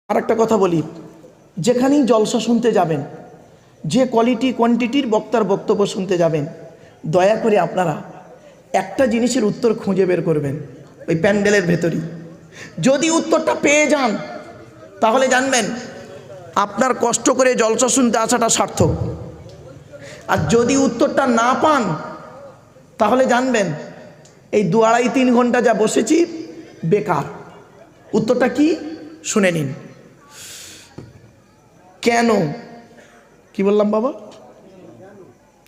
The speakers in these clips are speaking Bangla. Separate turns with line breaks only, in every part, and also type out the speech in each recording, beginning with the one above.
আর একটা কথা বলি, যেখানেই জলসা শুনতে যাবেন, যে কোয়ালিটি কোয়ান্টিটির বক্তার বক্তব্য শুনতে যাবেন, দয়া করে আপনারা একটা জিনিসের উত্তর খুঁজে বের করবেন ওই প্যান্ডেলের ভেতরই। যদি উত্তরটা পেয়ে যান তাহলে জানবেন আপনার কষ্ট করে জলসা শুনতে আসাটা সার্থক। আর যদি উত্তরটা না পান তাহলে জানবেন এই 2-2.5-3 ঘন্টা যা বসেছি বেকার। উত্তরটা কি শুনে নিন। কেন? কি বললাম বাবা,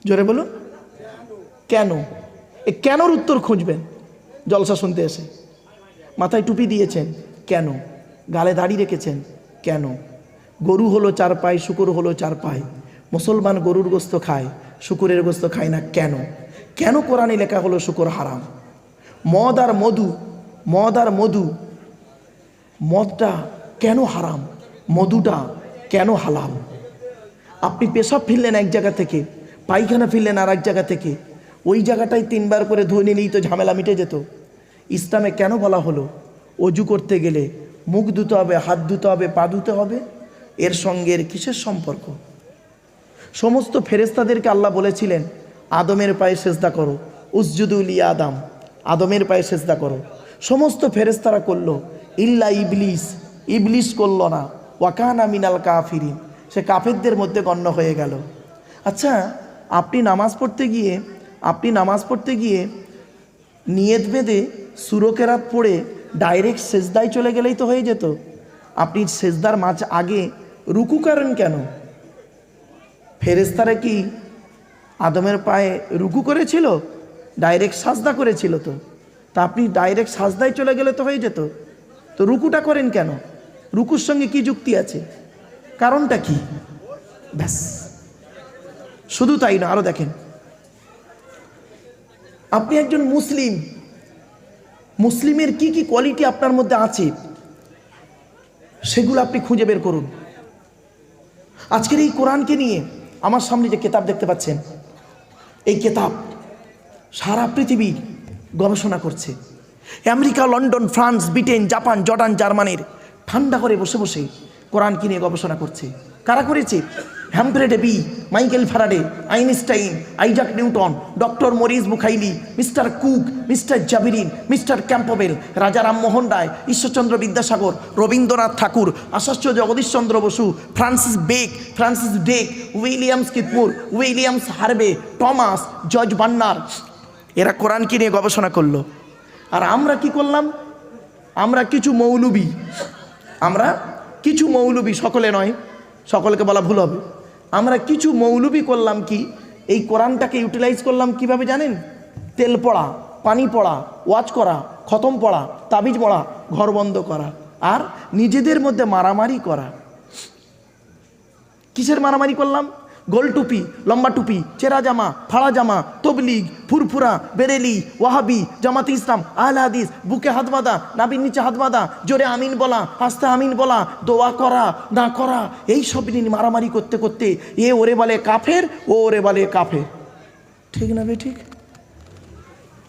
জোরে বলুন। কেন? এই কেনর উত্তর খুঁজবেন জলসা শুনতে এসে। মাথায় টুপি দিয়েছেন কেন? গালে দাড়ি রেখেছেন কেন? গরু হলো 4 পায়ে, শুকুর হলো 4 পায়ে, মুসলমান গরুর গোস্ত খায়, শুকুরের গোস্ত খায় না কেন? কেন কোরআনে লেখা হলো শুকুর হারাম? মদ আর মধু, মদটা কেন হারাম, মধুটা কেন হালাল? আপনি পেশাব ফিরলেন এক জায়গা থেকে, পায়খানা ফিরলেন আর এক জায়গা থেকে, ওই জায়গাটাই 3 বার করে ধুয়ে নিলেই তো ঝামেলা মিটে যেত। ইসলামে কেন বলা হলো অজু করতে গেলে মুখ ধুতে হবে, হাত ধুতে হবে, পা ধুতে হবে? এর সঙ্গে এর কিসের সম্পর্ক? সমস্ত ফেরেশতাদেরকে আল্লাহ বলেছিলেন আদমের পায়ে সেজদা করো, উসজুদুল আদম, আদমের পায়ে সেজদা করো। সমস্ত ফেরেশতারা করলো, ইল্লা ইবলিস, ইবলিস করল না। ওয়াকানা মিনাল কাফিরিন, সে কাফেরদের মধ্যে গণ্য হয়ে গেল। আচ্ছা, আপনি নামাজ পড়তে গিয়ে নিয়ত বেঁধে সুরকেরাত পড়ে ডাইরেক্ট সেজদায় চলে গেলেই তো হয়ে যেত। আপনি সেজদার মাঝ আগে রুকু করেন কেন? ফেরেশতারা কি আদমের পায়ে রুকু করেছিল? ডাইরেক্ট সাজদা করেছিল তো। তা আপনি ডাইরেক্ট সাজদায় চলে গেলে তো হয়ে যেত। তো রুকুটা করেন কেন? রুকুর সঙ্গে কি যুক্তি আছে? কারণটা কি? ব্যাস। শুধু তাই না, আরো দেখেন, আপনি একজন মুসলিমের কি কি কোয়ালিটি আপনার মধ্যে আছে সেগুলো আপনি খুঁজে বের করুন। আজকের এই কোরআনকে নিয়ে আমার সামনে যে কিতাব দেখতে পাচ্ছেন, এই কিতাব সারা পৃথিবী গবেষণা করছে। America, London, France, Britain, Japan, Jordan, জার্মানির ঠান্ডা করে বসে বসে কোরআনকে নিয়ে গবেষণা করছে। কারা করেছে? Humphry Davy, Michael Faraday, Einstein, Isaac Newton, doctor Maurice Bucaille, mister Cook, mister জাবিরিন, mister Campbell, Raja Rammohan Roy, Ishwarchandra Vidyasagar, Rabindranath Thakur, Acharya Jagadishchandra Basu, Francis Drake, Williams কিতমুর, Williams Harvey, Thomas, George Bernard, এরা কোরআনকে নিয়ে গবেষণা করলো। আর আমরা কি করলাম? আমরা কিছু মৌলবি, সকলে নয়, সকলকে বলা ভুল হবে, আমরা কিছু মৌলবি করলাম কি, এই কোরআনটাকে ইউটিলাইজ করলাম কিভাবে জানেন? তেল পড়া, পানি পড়া, ওয়াজ করা, খতম পড়া, তাবিজ পড়া, ঘর বন্ধ করা, আর নিজেদের মধ্যে মারামারি করা। কিসের মারামারি করলাম? গোল টুপি, লম্বা টুপি, চেরা জামা, ফাড়া জামা, তবলিগ, ফুরফুরা, বেরেলি, ওয়াহাবি, জামাতে ইসলাম, আহলে হাদিস, বুকে হাত বাঁধা, নাবির নিচে হাত বাঁধা, জোরে আমিন বলা, আস্তে আমিন বলা, দোয়া করা না করা, এই সব নিয়ে মারামারি করতে করতে এ ওরে বলে কাফের, ও ওরে বলে কাফের। ঠিক না বে ঠিক?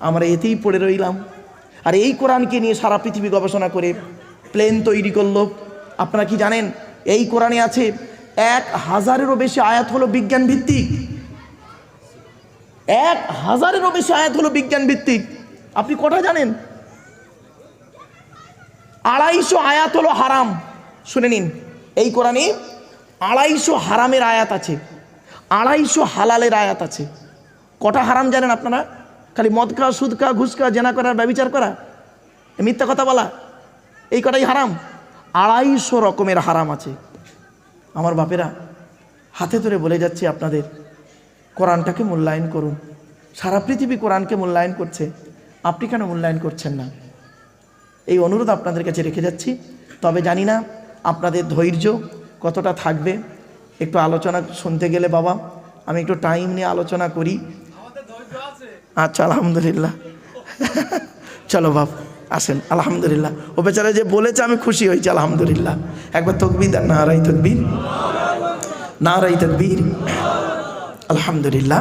আমরা এতেই পড়ে রইলাম। আর এই কোরআনকে নিয়ে সারা পৃথিবী গবেষণা করে প্লেন তৈরি করলো। আপনারা কি জানেন এই কোরআনে আছে 1000-এরও বেশি আয়াত হলো বিজ্ঞান ভিত্তিক। 1000-এরও বেশি আয়াত হলো বিজ্ঞান ভিত্তিক। আপনি কটা জানেন? 250 আয়াত হলো হারাম। শুনে নিন, এই কোরআনে 250 হারামের আয়াত আছে, 250 হালালের আয়াত আছে। কটা হারাম জানেন আপনারা? খালি মদ খাওয়া, সুদ খাওয়া, ঘুষ খাওয়া, জেনা করা, ব্যভিচার করা, মিথ্যা কথা বলা, এই কটাই হারাম। 250 রকমের হারাম আছে। আমার বাপেরা, হাতে ধরে বলে যাচ্ছি আপনাদের, কোরআনটাকে মূল্যায়ন করুন। সারা পৃথিবী কোরআনকে মূল্যায়ন করছে, আপনি কেন মূল্যায়ন করছেন না? এই অনুরোধ আপনাদের কাছে রেখে যাচ্ছি। তবে জানি না আপনাদের ধৈর্য কতটা থাকবে। একটু আলোচনা শুনতে গেলে বাবা আমি একটু টাইম নিয়ে আলোচনা করি। আচ্ছা, আলহামদুলিল্লাহ। চলো বাপ আসেন, আলহামদুলিল্লাহ। ও বেচারা যে বলেছে আমি খুশি হয়েছি, আলহামদুলিল্লাহ। একবার তাকবীর দেন, নারায়ে তাকবীর, নারায়ে তাকবীর, আলহামদুলিল্লাহ।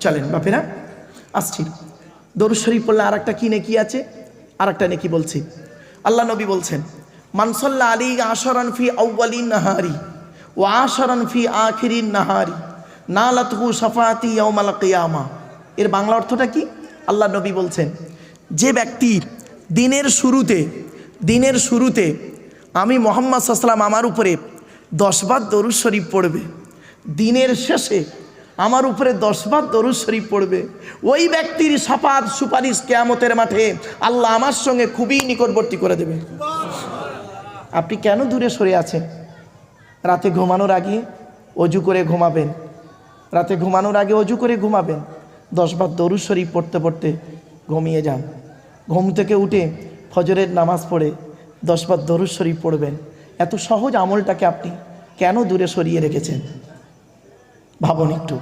চলেন বাপেরা, আসছি। দরুদ শরীফ পড়লে আর একটা কি নেকি আছে, আর একটা নেকি বলছি। আল্লাহ নবী বলছেন মান সাল্লা আলাইহি আশরান ফি আউয়ালিন নাহারি ওয়া আশরান ফি আখিরিন নাহারি নালাতহু শাফাআতি ইয়াউমাল কিয়ামা। এর বাংলা অর্থটা কি? আল্লাহ নবী বলছেন, যে ব্যক্তি দিনের শুরুতে আমি মুহাম্মদ সাল্লাল্লাহু আলাইহি ওয়াসাল্লাম আমার উপরে 10 বার দরুদ শরীফ পড়বে, দিনের শেষে আমার উপরে 10 বার দরুদ শরীফ পড়বে, ওই ব্যক্তির শাফাত সুপারিশ কিয়ামতের মাঠে আল্লাহ আমার সঙ্গে খুবই নিকটবর্তী করে দেবে। আপনি কেন দূরে সরে আছেন? রাতে ঘুমানোর আগে অজু করে ঘুমাবেন, 10 বার দরুদ শরীফ পড়তে পড়তে ঘুমিয়ে যান। ঘুম থেকে উঠে ফজরের নামাজ পড়ে 10 বার দরুদ শরীফ পড়বেন। এত সহজ আমলটাকে আপনি কেন দূরে সরিয়ে রেখেছেন? ভাবুন একটু।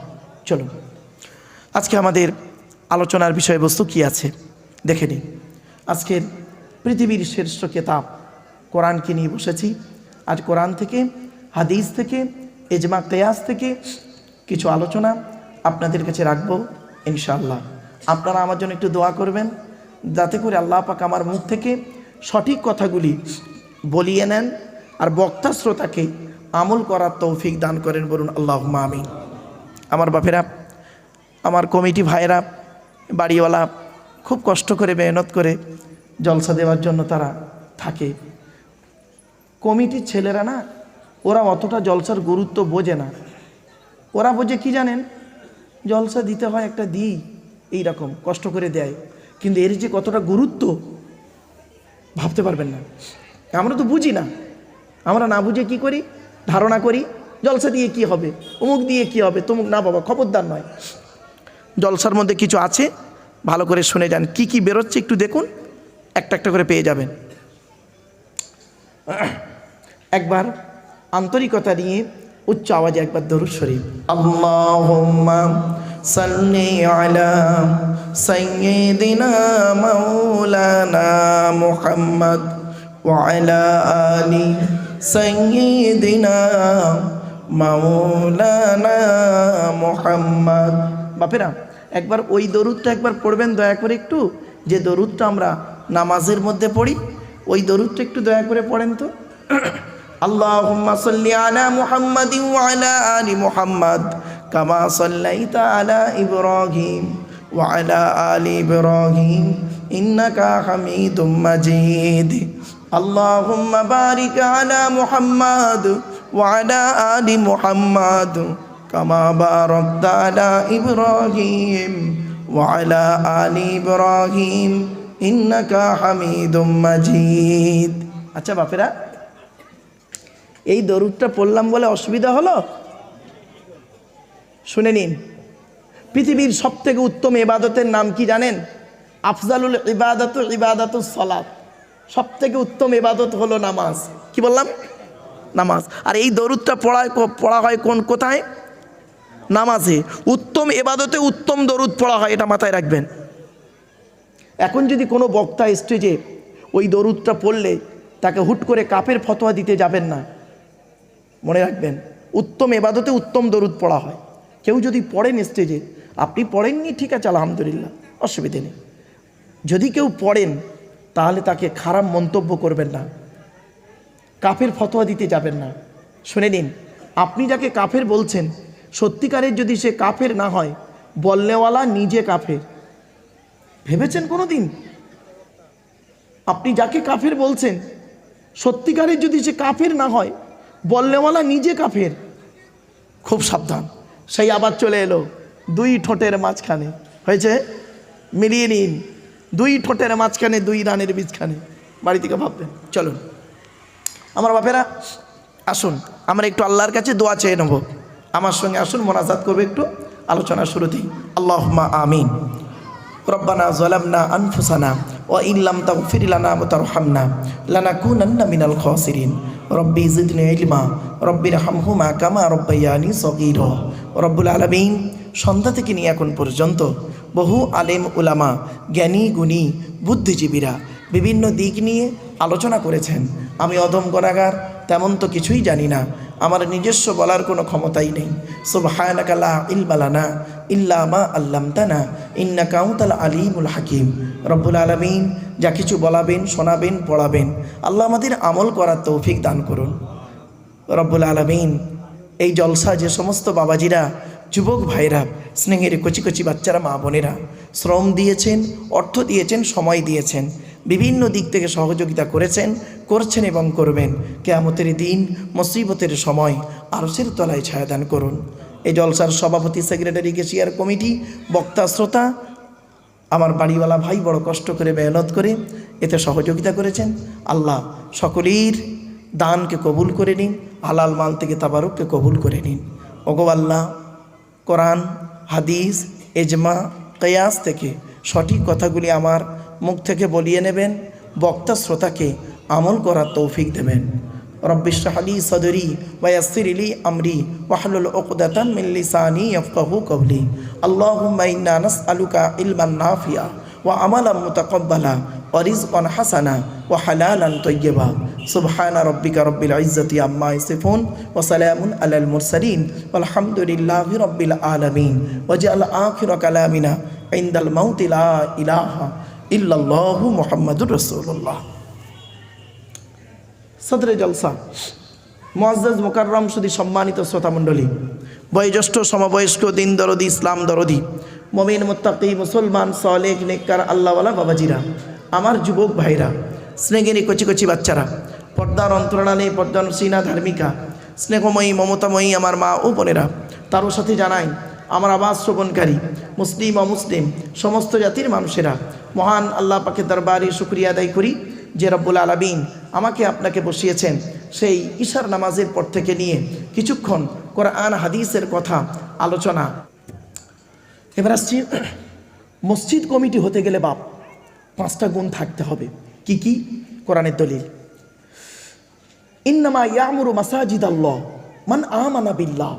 চলুন আজকে আমাদের আলোচনার বিষয়বস্তু কি আছে দেখে নিন। আজকের পৃথিবীর শ্রেষ্ঠ কিতাব কোরআনকে নিয়ে বসেছি। আজ কোরআন থেকে, হাদিস থেকে, ইজমা কিয়াস থেকে কিছু আলোচনা আপনাদের কাছে রাখবো ইনশাআল্লাহ। আপনারা আমার জন্য একটু দোয়া করবেন, যাতে করে আল্লাহ পাক আমার মুখ থেকে সঠিক কথাগুলি বলিয়ে নেন আর বক্তা শ্রোতাকে আমল করার তৌফিক দান করেন, বলুন আল্লাহুম্মা আমিন। আমার বাপেরা, আমার কমিটি ভাইয়েরা, বাড়িওয়ালা খুব কষ্ট করে মেহনত করে জলসা দেওয়ার জন্য তারা থাকে। কমিটির ছেলেরা না, ওরা অতটা জলসার গুরুত্ব বোঝে না। ওরা বোঝে কি জানেন, জলসা দিতে হয় একটা দিই, এই রকম কষ্ট করে দেয়, কিন্তু এর যে কতটা গুরুত্ব ভাবতে পারবেন না। আমরা তো বুঝি না, আমরা না বুঝে কি করি, ধারণা করি জলসা দিয়ে কি হবে, অমুক দিয়ে কি হবে, তমুক। না বাবা, খবরদার নয়। জলসার মধ্যে কিছু আছে, ভালো করে শুনে যান। কি কি বেরোচ্ছে একটু দেখুন, একটা একটা করে পেয়ে যাবেন। একবার আন্তরিকতা নিয়ে উচ্চ আওয়াজে একবার দরুদ শরীফ। আল্লাহুম্মা সাল্লি আলা সাইয়্যিদিনা মাওলানা মুহাম্মদ ওয়া আলা আলি সাইয়্যিদিনা মাওলানা মুহাম্মদ। বাপেরা, একবার ওই দরুদটা একবার পড়বেন দয়া করে একটু, যে দরুদটা আমরা নামাজের মধ্যে পড়ি, ওই দরুদটা একটু দয়া করে পড়েন তো। আল্লাহুম্মা সাল্লি আলা মুহাম্মাদিন ওয়া আলা আলি মুহাম্মাদ কামা সাল্লাইতা আলা ইব্রাহিম ওয়া আলা আলি ইব্রাহিম ইন্নাকা হামিদুম মাজিদ। আল্লাহুম্মা বারিক আলা মুহাম্মাদ ওয়া আলা আলি মুহাম্মাদ কামা বারাকতা আলা ইব্রাহিম ওয়া আলা আলি ইব্রাহিম ইন্নাকা হামিদুম মাজিদ। আচ্ছা বাপেরা, এই দরুদটা পড়লাম বলে অসুবিধা হলো? শুনে নিন। পৃথিবীর সবথেকে উত্তম ইবাদতের নাম কি জানেন? আফজালুল ইবাদাতুস সালাত। সবথেকে উত্তম ইবাদত হলো নামাজ। কি বললাম? নামাজ। আর এই দরুদটা পড়া হয় কোথায়? নামাজে। উত্তম ইবাদতে উত্তম দরুদ পড়া হয়, এটা মাথায় রাখবেন। এখন যদি কোনো বক্তা স্টেজে ওই দরুদটা পড়লে তাকে হুট করে কাফের ফতোয়া দিতে যাবেন না, মনে রাখবেন। উত্তম ইবাদতে উত্তম দরুদ পড়া হয়। কেউ যদি পড়েন স্টেজে, আপনি পড়েননি, ঠিক আছে, আলহামদুলিল্লাহ, অসুবিধে নেই। যদি কেউ পড়েন তাহলে তাকে খারাপ মন্তব্য করবেন না, কাফের ফতোয়া দিতে যাবেন না। শুনে নিন, আপনি যাকে কাফের বলছেন, সত্যিকারের যদি সে কাফের না হয়, বলনেওয়ালা নিজে কাফের। ভেবেছেন কোনো দিন? আপনি যাকে কাফের বলছেন, সত্যিকারের যদি সে কাফের না হয়, বলনেওয়ালা নিজে কাফের। খুব সাবধান। সেই আবার চলে এলো 2 ঠোঁটের মাঝখানে। হয়েছে? মিলিয়ে নিন, 2 ঠোঁটের মাঝখানে, 2 রানের বীজখানে। বাড়ি থেকে ভাববেন। চলুন আমার বাপেরা, আসুন আমরা একটু আল্লাহর কাছে দোয়া চেয়ে নেব। আমার সঙ্গে আসুন, মোনাজাত করবে একটু আলোচনার শুরুতেই। আল্লাহুম্মা আমিন। রব্বানা যালামনা আনফুসানা ওয়া ইল্লাম তাগফির লানা ওয়া তারহামনা লানাকুনান্না মিনাল খাসিরিন। রব্বি জিদনি ইলমা রব্বিরহামহুমা কামা রব্বায়ানি সগীরা। রব্বুল আলামিন, সন্ধ্যা থেকে নিয়ে এখন পর্যন্ত বহু আলেম উলামা, জ্ঞানী গুণী, বুদ্ধিজীবীরা বিভিন্ন দিক নিয়ে আলোচনা করেছেন। আমি অদম গুনাহগার, তেমন তো কিছুই জানি না। আমার নিজস্ব বলার কোনো ক্ষমতাই নেই। সুবহানাকা লা ইলমা লানা ইল্লা মা আল্লামতানা ইন্নাকা আনতাল আলিমুল হাকিম। রব্বুল আলামিন যা কিছু বলাবেন, শোনাবেন, পড়াবেন, আল্লাহ আমাদের আমল করার তৌফিক দান করুন। রব্বুল আলামিন এই জলসা যে সমস্ত বাবাজিরা, যুবক ভাইরা, স্নেহের কচি কচি বাচ্চারা, মা বোনেরা শ্রম দিয়েছেন, অর্থ দিয়েছেন, সময় দিয়েছেন, বিভিন্ন দিক থেকে সহযোগিতা করেছেন, করছেন এবং করবেন, কিয়ামতের দিন মুসিবতের সময় আরশের তলায় ছায়াদান করুন। এই জলসার সভাপতি, সেক্রেটারি, কেশিয়ার কমিটি, বক্তা, শ্রোতা, আমার বাড়িওয়ালা ভাই বড় কষ্ট করে মেহনত করে এতে সহযোগিতা করেছেন। আল্লাহ সকলের দানকে কবুল করে নিন, হালাল মাল থেকে তাবারুককে কবুল করে নিন। ওগো আল্লাহ, কোরআন, হাদিস, এজমা, কিয়াস থেকে সঠিক কথাগুলি আমার মুখ থেকে বলিয়ে নেবেন, বক্তা শ্রোতাকে আমল করার তৌফিক দেবেন। রব্বি ইশরাহ লি সাদরি ওয়া ইয়াসসির লি আমরি ওয়াহলুল উকদাতাম মিন লিসানি ইয়াফকাহু কওলি। আল্লাহুম্মা ইন্না নাসআলুকা ইলমান নাফিআ ওয়া আমালান মুতাকাব্বালা ওয়া রিজকান হাসানা ওয়া হালালান তাইয়্যিবা। সুবহানা রাব্বিকা রাব্বিল ইজ্জাতি আম্মা ইয়াসিফুন ওয়া সালামুন আলাল মুরসালিন ওয়ালহামদুলিল্লাহি রাব্বিল আলামিন। ওয়াজআল আখিরা কালামিনা ইনদাল মাউতি লা ইলাহা ইল্লাল্লাহু মুহাম্মাদুর রাসূলুল্লাহ। সদরে জলসা মুআজ্জাজ মুকাররম সুধী সম্মানিত শ্রোতামণ্ডলী, বয়োজ্যেষ্ঠ, সমবয়স্ক, দিন দরদি, ইসলাম দরদি, মুমিন, মুত্তাকি, মুসলমান, সালেহ, নেককার, আল্লাহওয়ালা বাবাজিরা, আমার যুবক ভাইরা, স্নেহেরী কচি কচি বাচ্চারা, পর্দার অন্তরালে পর্দানসীনা ধার্মিকা, স্নেহময়ী, মমতাময়ী আমার মা ও বোনেরা, তারও সাথে জানাই আমার আওয়াজ শ্রবণকারী মুসলিম অমুসলিম সমস্ত জাতির মানুষেরা, মহান আল্লাহ পাকের দরবারে শুকরিয়া আদায় করি যে রব্বুল আলামিন আমাকে আপনাকে বসিয়েছেন সেই ইশার নামাজের পর থেকে নিয়ে কিছুক্ষণ কোরআন হাদিসের কথা আলোচনা। এবার আসছি, মসজিদ কমিটি হতে গেলে বাপ 5টা গুণ থাকতে হবে। কি কি? কোরআনের দলিল, ইন্নামা ইয়ামুরু মাসাজিদাল্লাহ মান আমানা বিল্লাহ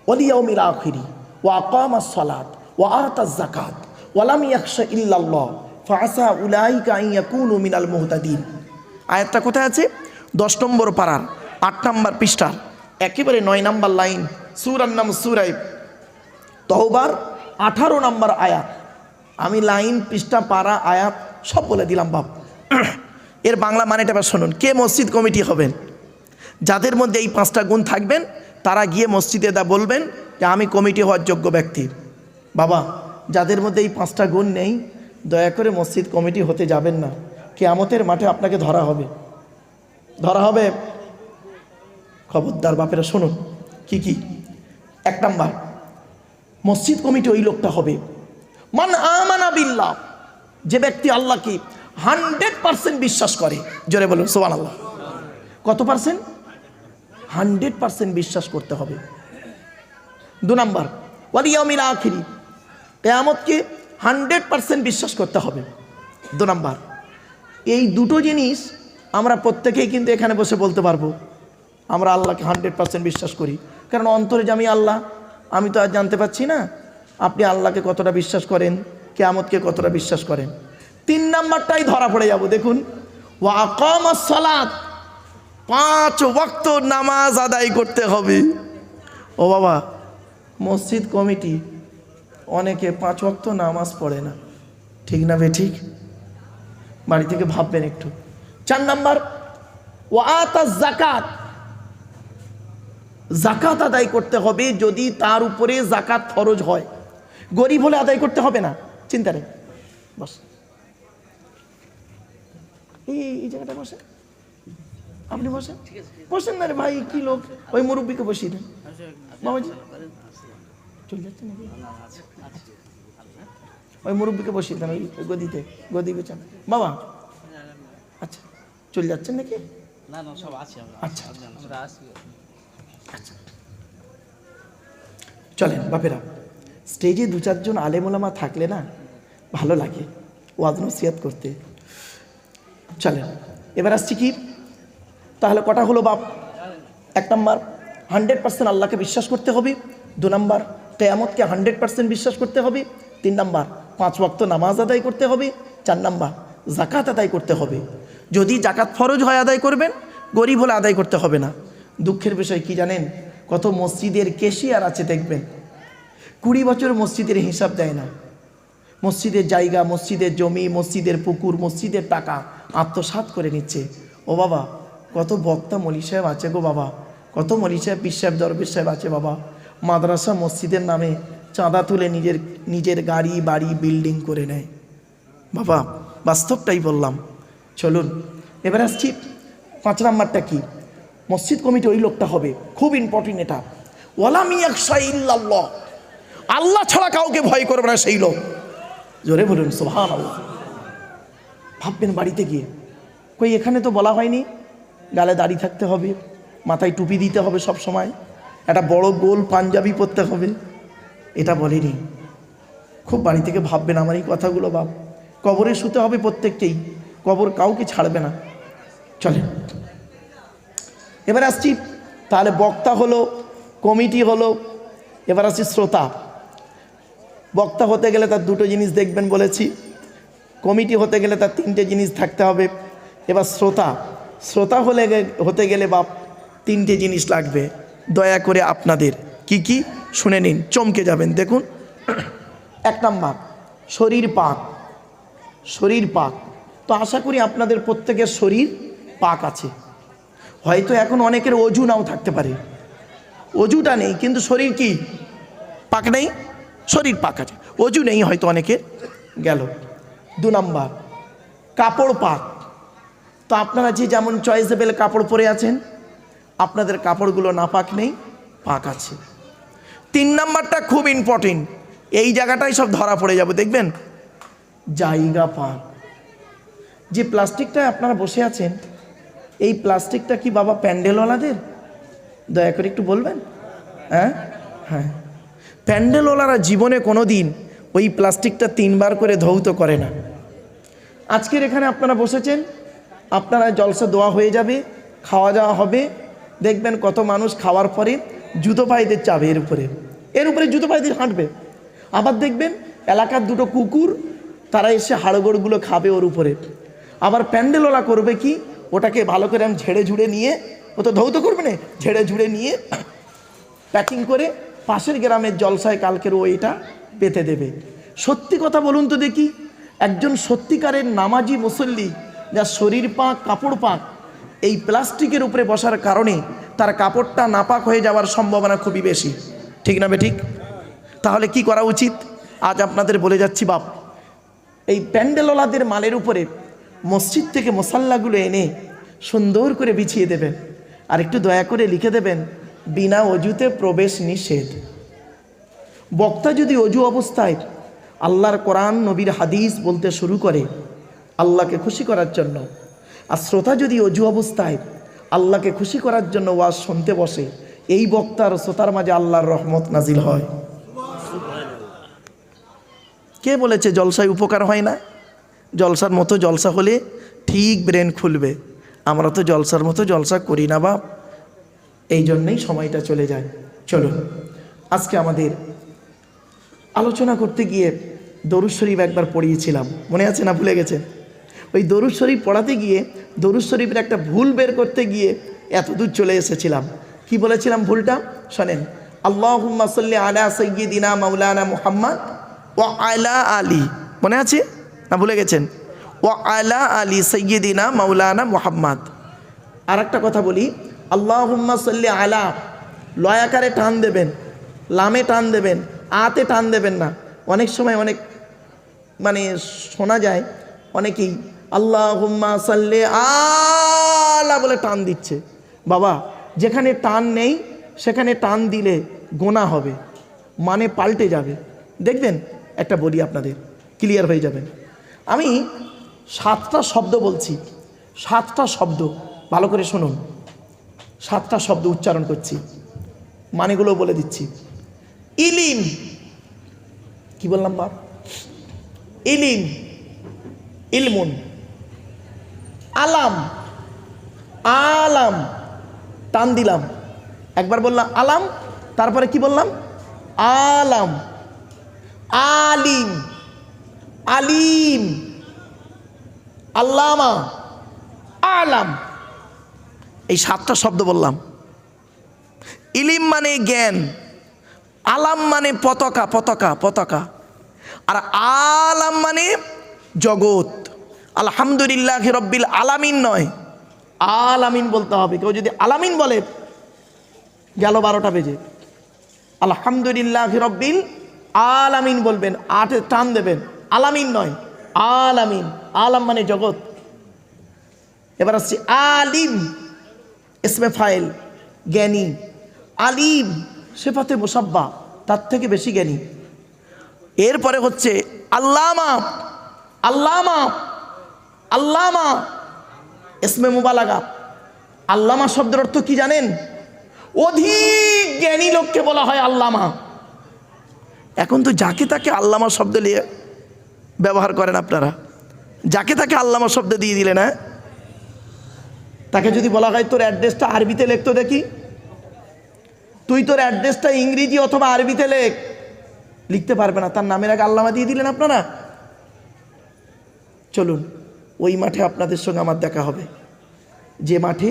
ওয়াল ইয়াউমিল আখিরি ওয়া আকামাস সালাত ওয়া আতাজ যাকাত ওয়া লাম ইয়াখশা ইল্লাল্লাহ ফাআসা উলাইকা আন ইয়াকুনু মিনাল মুহতাদিন। আয়াতটা কোথায় আছে? 10 নম্বর পারার 8 নম্বর পৃষ্ঠার একেবারে 9 নম্বর লাইন, সূরার নাম সূরা তওবার 18 নম্বর আয়াত। আমি লাইন, পৃষ্ঠা, পারা, আয়াত সব বলে দিলাম বাপ। এর বাংলা মানেটা এবার শুনুন। কে মসজিদ কমিটি হবেন? যাদের মধ্যে এই 5টা গুণ থাকবেন তারা গিয়ে মসজিদে বলবেন যে আমি কমিটি হওয়ার যোগ্য ব্যক্তি। বাবা, যাদের মধ্যে এই 5টা গুণ নেই দয়া করে মসজিদ কমিটি হতে যাবেন না, কিয়ামতের মাঠে আপনাকে ধরা হবে, ধরা হবে। খবরদার বাপেরা শুনুন কি কি। 1 নাম্বার, মসজিদ কমিটি ওই লোকটা হবে মান আমানা বিল্লাহ, যে ব্যক্তি আল্লাহকে 100% বিশ্বাস করে। জোরে বলুন সুবহানাল্লাহ। কত পার্সেন্ট? 100% বিশ্বাস করতে হবে। 2 নাম্বার, ওয়াল ইয়াউমিল আখিরি, কিয়ামতকে 100% বিশ্বাস করতে হবে। 2 নাম্বার, এই দুটো জিনিস আমরা প্রত্যেকেই কিন্তু এখানে বসে বলতে পারবো আমরা আল্লাহকে 100% বিশ্বাস করি, কারণ অন্তরে যে আমি আল্লাহ, আমি তো আর জানতে পারছি না আপনি আল্লাহকে কতটা বিশ্বাস করেন, কিয়ামতকে কতটা বিশ্বাস করেন। 3 নাম্বারটাই ধরা পড়ে যাব। দেখুন, ওয়া আকামাস সালাত, 5 ওয়াক্ত নামাজ আদায় করতে হবে। ও বাবা, মসজিদ কমিটি অনেকে 5 ওয়াক্ত নামাজ পড়ে না, ঠিক না বে ঠিক? বাড়ি থেকে ভাববেন একটু। 4 নাম্বার, ওয়া আতাজ যাকাত, যাকাত আদায় করতে হবে যদি তার উপরে যাকাত ফরজ হয়। গরিব হলে আদায় করতে হবে না, চিন্তা নেই। বস, এই জায়গাটা বসে, আপনি বসেন। বসেন না রে ভাই, কি লোক, ওই মুরব্বীকে বসিয়ে দেন। বাবাজি চলে যাচ্ছে নাকি? ওই মুরব্বীকে বসিয়ে দেন, ওই গদিতে, গদি বেচান বাবা। আচ্ছা, চলে যাচ্ছেন নাকি?
না না, সব আছে।
আচ্ছা আচ্ছা, চলেন বাপেরা। স্টেজে 2-4 জন আলেম ওলামা থাকলে না ভালো লাগে ওয়াজ নসিহত করতে। চলেন এবার আসছি কি, তাহলে কটা হলো বাপ? 1 নাম্বার, 100% আল্লাহকে বিশ্বাস করতে হবে। 2 নাম্বার, কিয়ামতকে 100% বিশ্বাস করতে হবে। 3 নাম্বার, 5 ওয়াক্ত নামাজ আদায় করতে হবে। 4 নাম্বার, যাকাত আদায় করতে হবে। যদি যাকাত ফরজ হয় আদায় করবেন, গরিব হলে আদায় করতে হবে না। দুঃখের বিষয় কি জানেন, কত মসজিদের ক্যাশিয়ার আছে দেখবেন 20 বছর মসজিদের হিসাব দেয় না, মসজিদের জায়গা, মসজিদের জমি, মসজিদের পুকুর, মসজিদের টাকা আত্মসাৎ করে নিচ্ছে। ও বাবা, কত বক্তা মলি সাহেব আছে গো বাবা, কত মলি সাহেব, পীর সাহেব, দরবেশ সাহেব আছে বাবা, মাদ্রাসা মসজিদের নামে চাঁদা তুলে নিজের গাড়ি বাড়ি বিল্ডিং করে নেয়। বাবা বাস্তবটাই বললাম। চলুন এবার আসছি 5 নাম্বারটা কি, মসজিদ কমিটি ওই লোকটা হবে, খুব ইম্পর্টেন্ট এটা, ওয়ালাম ইয়াখশা ইল্লাল্লাহ, আল্লাহ ছাড়া কাউকে ভয় করবে না সেই লোক। জোরে বলুন সুবহানাল্লাহ। ভাববেন বাড়িতে গিয়ে, কই এখানে তো বলা হয়নি গালে দাড়ি থাকতে হবে, মাথায় টুপি দিতে হবে সব সময়, একটা বড় গোল পাঞ্জাবি পরতে হবে, এটা বলেনি। খুব বাড়ি থেকে ভাববেন আমার এই কথাগুলো। বাপ, কবরে শুতে হবে প্রত্যেককেই, কবর কাউকে ছাড়বে না। চলেন এবার আসছি, তাহলে বক্তা হলো, কমিটি হলো, এবার আসছি শ্রোতা। বক্তা হতে গেলে তার 2টো জিনিস দেখবেন বলেছি, কমিটি হতে গেলে তার 3টে জিনিস থাকতে হবে। এবার শ্রোতা হতে গেলে বাপ 3টে জিনিস লাগবে। দয়া করে আপনাদের কি শুনে নিন, চমকে যাবেন। দেখুন, 1 নাম্বার শরীর পাক। তো আশা করি আপনাদের প্রত্যেকের শরীর পাক আছে। হয়তো এখন অনেকের অজু নাও থাকতে পারে, অজুটা নেই কিন্তু শরীর কি পাক নেই, শরীর পাক আছে, অজু নেই হয়তো অনেকের গেল। 2 নাম্বার কাপড় পাক। তো আপনারা যে যেমন চয়েসেবল কাপড় পরে আছেন, আপনাদের কাপড়গুলো না পাক নেই, পাক আছে। 3 নাম্বারটা খুব ইম্পর্টেন্ট, এই জায়গাটাই সব ধরা পড়ে যাবে দেখবেন, জায়গা পাক। যে প্লাস্টিকটায় আপনারা বসে আছেন, এই প্লাস্টিকটা কি বাবা প্যান্ডেলওয়ালাদের? দয়া করে একটু বলবেন। হ্যাঁ, প্যান্ডেলওয়ালারা জীবনে কোনো দিন ওই প্লাস্টিকটা 3 বার করে ধৌত করে না। আজকের এখানে আপনারা বসেছেন, আপনারা জলসা দোয়া হয়ে যাবে, খাওয়া দাওয়া হবে, দেখবেন কত মানুষ খাওয়ার পরে জুতো পায়েদের চাবে এর উপরে জুতো পায়েদের হাঁটবে। আবার দেখবেন এলাকার 2টো কুকুর, তারা এসে হাড়গোড়গুলো খাবে ওর উপরে। আবার প্যান্ডেলওয়ালা করবে কি, ওটাকে ভালো করে আমি ঝেড়ে ঝুড়ে নিয়ে, ও তো ধৌত করবে না, ঝেড়ে ঝুড়ে নিয়ে প্যাকিং করে পাশের গ্রামের জলসায় কালকের ও এটা পেতে দেবে। সত্যি কথা বলুন তো দেখি, একজন সত্যিকারের নামাজি মুসল্লি যার শরীর পাক, কাপড় পাক, এই প্লাস্টিকের উপরে বসার কারণে তার কাপড়টা নাপাক হয়ে যাওয়ার সম্ভাবনা খুবই বেশি, ঠিক না বেঠিক? তাহলে কি করা উচিত আজ আপনাদের বলে যাচ্ছি বাপ। এই প্যান্ডেলওয়ালাদের মালের উপরে মসজিদ থেকে মশাল্লাগুলো এনে সুন্দর করে বিছিয়ে দেবেন, আর একটু দয়া করে লিখে দেবেন, বিনা অজুতে প্রবেশ নিষেধ। বক্তা যদি অজু অবস্থায় আল্লাহর কোরআন, নবীর হাদিস বলতে শুরু করে আল্লাহকে খুশি করার জন্য, আর শ্রোতা যদি অজু অবস্থায় আল্লাহকে খুশি করার জন্য ওয়াজ শুনতে বসে, এই বক্তার শ্রোতার মাঝে আল্লাহর রহমত নাজিল হয়। কে বলেছে জলসায় উপকার হয় না? জলসার মতো জলসা হলে ঠিক ব্রেন খুলবে। আমরা তো জলসার মতো জলসা করি না বাপ, এই জন্যেই সময়টা চলে যায়। চলুন আজকে আমাদের আলোচনা করতে গিয়ে দরুদ শরীফ একবার পড়িয়েছিলাম, মনে আছে না? ভুলে গেছেন? ওই দরুদ শরীফ পড়াতে গিয়ে দরুদ শরীফের একটা ভুল বের করতে গিয়ে এত দূর চলে এসেছিলাম। কি বলেছিলাম ভুলটা শোনেন, আল্লাহুম্মা সাল্লি আলা সাইয়্যিদিনা মাওলানা মুহাম্মদ ওয়া আলা আলী, মনে আছে না? ভুলে গেছেন? ওয়া আলা আলী সাইয়্যিদিনা মাওলানা মুহাম্মদ। আর একটা কথা বলি, আল্লাহুম্মা সাল্লি আলা, লয়াকারে টান দেবেন, লামে টান দেবেন, আতে টান দেবেন না। অনেক সময় অনেক শোনা যায় অনেকেই আল্লাহুম্মা সাল্লি আলা বলে টান দিচ্ছে। বাবা, যেখানে টান নেই সেখানে টান দিলে গোনা হবে, মানে পাল্টে যাবে। দেখবেন একটা বলি আপনাদের, ক্লিয়ার হয়ে যাবেন। আমি 7টা শব্দ বলছি, 7টা শব্দ ভালো করে শুনুন। 7টা শব্দ উচ্চারণ করছি, মানেগুলো বলে দিচ্ছি। ইলিম, কি বললাম বাপ? ইলিম, ইলমুন। আলাম, আলাম, টান দিলাম, একবার বললাম আলাম, তারপরে কি বললাম? আলাম। আলিম, আলিম, আল্লামা, আলাম। এই 7টা শব্দ বললাম। ইলিম মানে জ্ঞান, আলাম মানে পতাকা, পতাকা, পতাকা। আর আলাম মানে জগৎ। আলহামদুলিল্লাহ রব্বিল আলামিন নয়, আলামিন বলতে হবে। কেউ যদি আলামিন বলে গেল 12টা বেজে। আলহামদুলিল্লাহ রব্বিল আলামিন বলবেন, 8 টান দেবেন, আলামিন নয়, আলামিন। আলাম মানে জগৎ। এবার আসছি আলিম, ইসমে ফাইল, জ্ঞানী। আলিম সিফাতে মুসাব্বা, তার থেকে বেশি জ্ঞানী। এরপরে হচ্ছে আল্লামা, আল্লামা, আল্লামা ইসমে মুবালাগা। আল্লামা শব্দের অর্থ কি জানেন? অধিক জ্ঞানী লোককে বলা হয় আল্লামা। এখন তো যাকে তাকে আল্লামা শব্দ নিয়ে ব্যবহার করেন আপনারা, যাকে তাকে আল্লামা শব্দ দিয়ে দিলেন। হ্যাঁ, তাকে যদি বলা হয় তোর অ্যাড্রেসটা আরবিতে লেখতো দেখি, তুই তোর অ্যাড্রেসটা ইংরেজি অথবা আরবিতে লেখ, লিখতে পারবে না, তার নামের আগে আল্লামা দিয়ে দিলেন আপনারা। চলুন ওই মাঠে আপনাদের সঙ্গে আমার দেখা হবে, যে মাঠে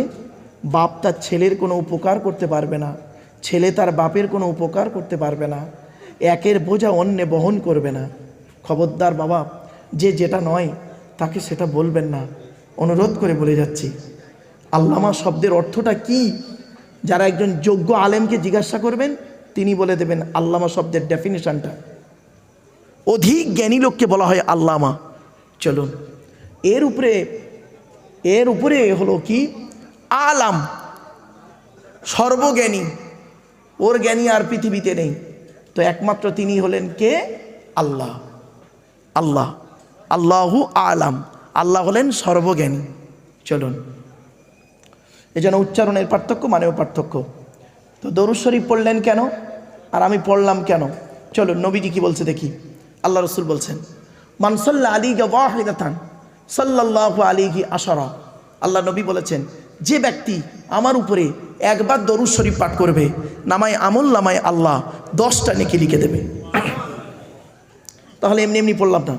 বাপ তার ছেলের কোনো উপকার করতে পারবে না, ছেলে তার বাপের কোনো উপকার করতে পারবে না, একের বোঝা অন্যে বহন করবে না। খবরদার বাবা, যে যেটা নয় তাকে সেটা বলবেন না, অনুরোধ করে বলে যাচ্ছি। আল্লামা শব্দের অর্থটা কি? যারা একজন যোগ্য আলেমকে জিজ্ঞাসা করবেন, তিনি বলে দেবেন আল্লামা শব্দের ডেফিনেশনটা। অধিক জ্ঞানী লোককে বলা হয় আল্লামা। চলুন এর উপরে হলো কি? আলাম, সর্বজ্ঞানী। ওর জ্ঞানী আর পৃথিবীতে নেই, তো একমাত্র তিনি হলেন কে? আল্লাহ। আল্লাহ, আল্লাহু আলাম, আল্লাহ হলেন সর্বজ্ঞানী। চলুন, এই জন্য উচ্চারণের পার্থক্য, মানেও পার্থক্য। তো দরুদ শরীফ পড়লেন কেন আর আমি পড়লাম কেন? চলুন নবীজি কি বলছে দেখি। আল্লাহ রসুল বলছেন, মান সাল্লা আলাইহি ওয়াহিদাতান সাল্লাল্লাহু আলাইহি আশারা। আল্লাহ নবী বলেছেন, যে ব্যক্তি আমার উপরে একবার দরুদ শরীফ পাঠ করবে, নামায় আমল নামায় আল্লাহ 10টা নেকি লিখে দেবে। তাহলে এমনি এমনি পড়লাম না,